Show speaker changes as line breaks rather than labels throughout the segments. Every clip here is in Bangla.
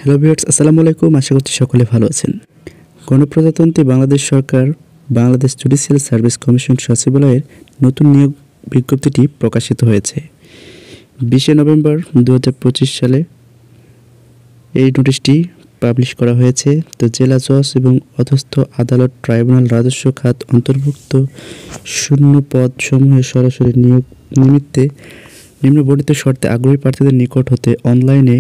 হ্যালো ভিউয়ার্স, আসসালামু আলাইকুম। আশা করছি সকলে ভালো আছেন। গণপ্রজাতন্ত্রী বাংলাদেশ সরকার বাংলাদেশ জুডিশিয়াল সার্ভিস কমিশন সচিবালয়ের নতুন নিয়োগ বিজ্ঞপ্তিটি প্রকাশিত হয়েছে 20 নভেম্বর 2025 সালে এই নোটিশটি পাবলিশ করা হয়েছে। তো জেলা জজ এবং অধস্থ আদালত, ট্রাইব্যুনাল, রাজস্ব খাত অন্তর্ভুক্ত শূন্য পদ সমূহের সরাসরি নিয়োগ নিমিত্তে নিম্নবর্ণিত শর্তে আগ্রহী প্রার্থীদের নিকট হতে অনলাইনে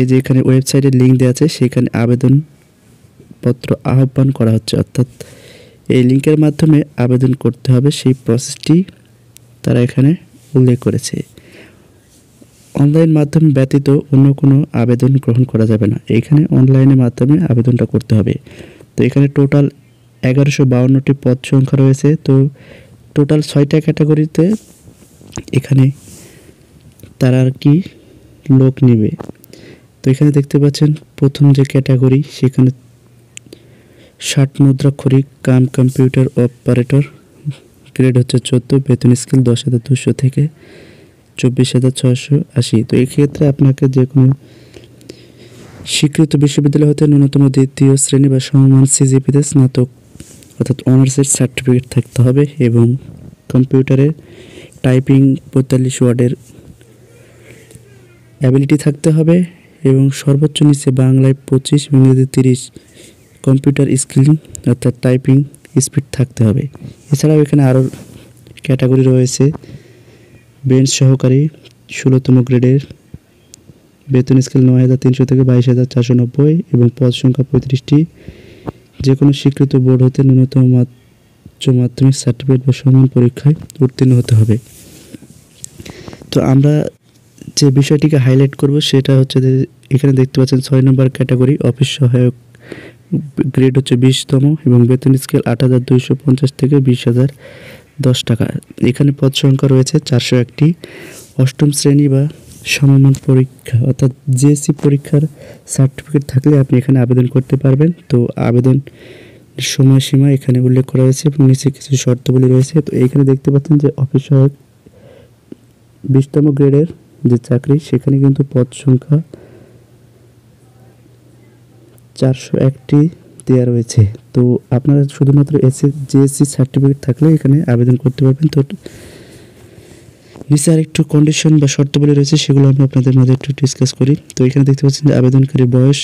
এই যে এখানে ওয়েবসাইটের লিঙ্ক দেওয়া আছে সেখানে আবেদনপত্র আহ্বান করা হচ্ছে, অর্থাৎ এই লিঙ্কের মাধ্যমে আবেদন করতে হবে। সেই প্রসেসটি তারা এখানে উল্লেখ করেছে। অনলাইন মাধ্যম ব্যতীত অন্য কোনো আবেদন গ্রহণ করা যাবে না, এখানে অনলাইনের মাধ্যমে আবেদনটা করতে হবে। তো এখানে টোটাল 1152টি পদ সংখ্যা রয়েছে। তো টোটাল 6টা ক্যাটাগরিতে এখানে তারা আর কি লোক নেবে। তো এখানে দেখতে পাচ্ছেন প্রথম যে ক্যাটাগরি সেখানে 60 মুদ্রাক্ষরিক কাম কম্পিউটার অপারেটর, গ্রেড হচ্ছে 14, বেতন স্কেল 10,200 থেকে 24,680। তো এই ক্ষেত্রে আপনাকে যে কোনো স্বীকৃত বিশ্ববিদ্যালয় হতে ন্যূনতম দ্বিতীয় শ্রেণী বা সমমান সিজিপিতে স্নাতক অর্থাৎ অনার্সের সার্টিফিকেট থাকতে হবে এবং কম্পিউটারে টাইপিং 45 ওয়ার্ডের অ্যাবিলিটি থাকতে হবে এবং সর্বোচ্চ নিচে বাংলায় 25, ইংরেজি 30 কম্পিউটার স্কিলিং অর্থাৎ টাইপিং স্পিড থাকতে হবে। এছাড়াও এখানে আরও ক্যাটাগরি রয়েছে। বেঞ্চ সহকারী 16তম গ্রেডের, বেতন স্কেল 9,300 থেকে 22,490 এবং পদ সংখ্যা 35টি। যে কোনো স্বীকৃত বোর্ড হতে ন্যূনতম উচ্চ মাধ্যমিক সার্টিফিকেট বা সমান পরীক্ষায় উত্তীর্ণ হতে হবে। তো আমরা যে বিষয়টিকে হাইলাইট করব সেটা হচ্ছে যে এখানে দেখতে পাচ্ছেন 6 নম্বর ক্যাটাগরি অফিস সহায়ক, গ্রেড হচ্ছে 20তম এবং বেতন স্কেল 8,250 থেকে 20,010 টাকা। এখানে পদ সংখ্যা রয়েছে 401টি। অষ্টম শ্রেণী বা সমমান পরীক্ষা অর্থাৎ জিএসসি পরীক্ষার সার্টিফিকেট থাকলে আপনি এখানে আবেদন করতে পারবেন। তো আবেদন সময়সীমা এখানে উল্লেখ করা হয়েছে এবং নিচে কিছু শর্তাবলী রয়েছে। তো এইখানে দেখতে পাচ্ছেন যে অফিস সহায়ক 20তম গ্রেডের যে চাকরি সেখানে কিন্তু পদ সংখ্যা 401টি দেওয়া রয়েছে। তো আপনারা শুধুমাত্র জিএসসি সার্টিফিকেট থাকলে এখানে আবেদন করতে পারবেন। তো নিচে আরেকটু কন্ডিশন বা শর্তাবলী রয়েছে, সেগুলো আমি আপনাদের মধ্যে একটু ডিসকাস করি। তো এখানে দেখতে পাচ্ছেন যে আবেদনকারীর বয়স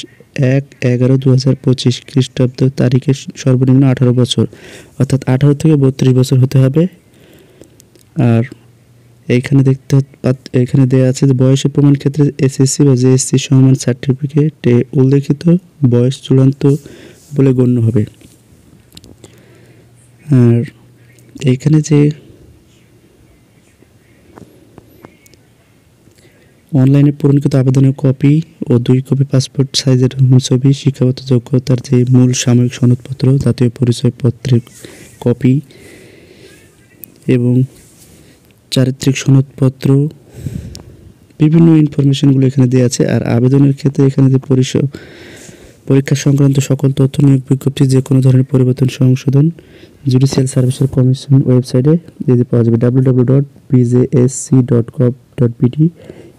1/11/2025 খ্রিস্টাব্দ তারিখে সর্বনিম্ন 18 বছর অর্থাৎ 18 থেকে 32 বছর হতে হবে। আর এইখানে এখানে দেওয়া আছে যে বয়সের প্রমাণ ক্ষেত্রে এসএসসি বা জেএসসি সমান সার্টিফিকেটে উল্লেখিত বয়স চূড়ান্ত বলে গণ্য হবে। আর এইখানে যে অনলাইনে পূরণকৃত আবেদনের কপি ও 2 কপি পাসপোর্ট সাইজের ছবি, শিক্ষাগত যোগ্যতার যে মূল সাময়িক সনদপত্র, জাতীয় পরিচয়পত্রের কপি এবং চারিত্রিক সনদপত্র, বিভিন্ন ইনফরমেশনগুলো এখানে দেওয়া আছে। আর আবেদনের ক্ষেত্রে এখানে যে পরীক্ষা সংক্রান্ত সকল তথ্য নিয়োগ বিজ্ঞপ্তি যে কোনো ধরনের পরিবর্তন সংশোধন জুডিশিয়াল সার্ভিসের কমিশন ওয়েবসাইটে পাওয়া যাবে www.bjsc.gov.bd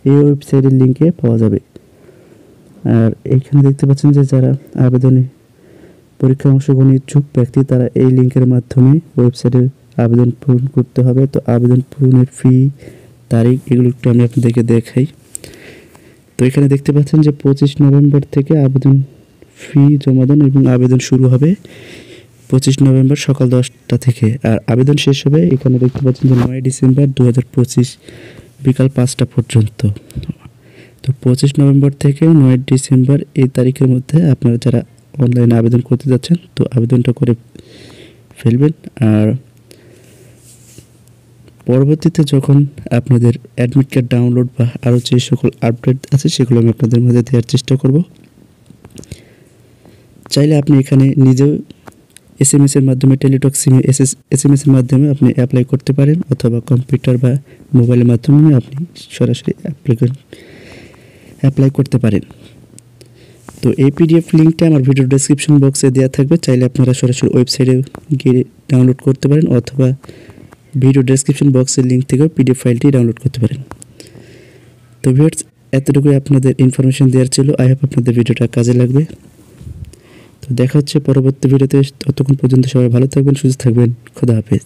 এই ওয়েবসাইটের লিঙ্কে পাওয়া যাবে। আর এইখানে দেখতে পাচ্ছেন যে যারা আবেদনে পরীক্ষায় অংশগ্রহণ ইচ্ছুক ব্যক্তি তারা এই লিঙ্কের মাধ্যমে ওয়েবসাইটে আবেদন পূরণ করতে হবে। তো আবেদন পূরণের ফি, তারিখ এগুলো একটু আমি আপনাদেরকে দেখাই। তো এখানে দেখতে পাচ্ছেন যে 25 নভেম্বর থেকে আবেদন ফি জমা দেন এবং আবেদন শুরু হবে 25 নভেম্বর সকাল 10টা থেকে। আর আবেদন শেষ হবে এখানে দেখতে পাচ্ছেন যে 9 ডিসেম্বর 2025 বিকাল 5টা পর্যন্ত। তো 25 নভেম্বর থেকে 9 ডিসেম্বর এই তারিখের মধ্যে আপনারা যারা অনলাইনে আবেদন করতে যাচ্ছেন তো আবেদনটা করে ফেলবেন। আর পরবর্তীতে যখন আপনাদের অ্যাডমিট কার্ড ডাউনলোড বা আরও যে সকল আপডেট আছে সেগুলো আমি আপনাদের মধ্যে দেওয়ার চেষ্টা করব। চাইলে আপনি এখানে নিজেও এসএমএসের মাধ্যমে টেলিটক সিমে এসএমএসের মাধ্যমে আপনি অ্যাপ্লাই করতে পারেন অথবা কম্পিউটার বা মোবাইলের মাধ্যমে আপনি সরাসরি অ্যাপ্লাই করতে পারেন। তো এই পিডিএফ লিঙ্কটা আমার ভিডিও ডেসক্রিপশন বক্সে দেওয়া থাকবে, চাইলে আপনারা সরাসরি ওয়েবসাইটে গিয়ে ডাউনলোড করতে পারেন অথবা ভিডিও ডেসক্রিপশন বক্সের লিঙ্ক থেকেও পিডিএফ ফাইলটি ডাউনলোড করতে পারেন। তো ভিউয়ার্স এতটুকুই আপনাদের ইনফরমেশন দেওয়ার ছিল। আই হোপ আপনাদের ভিডিওটা কাজে লাগবে। তো দেখা হচ্ছে পরবর্তী ভিডিওতে। ততক্ষণ পর্যন্ত সবাই ভালো থাকবেন, সুস্থ থাকবেন। খোদা হাফেজ।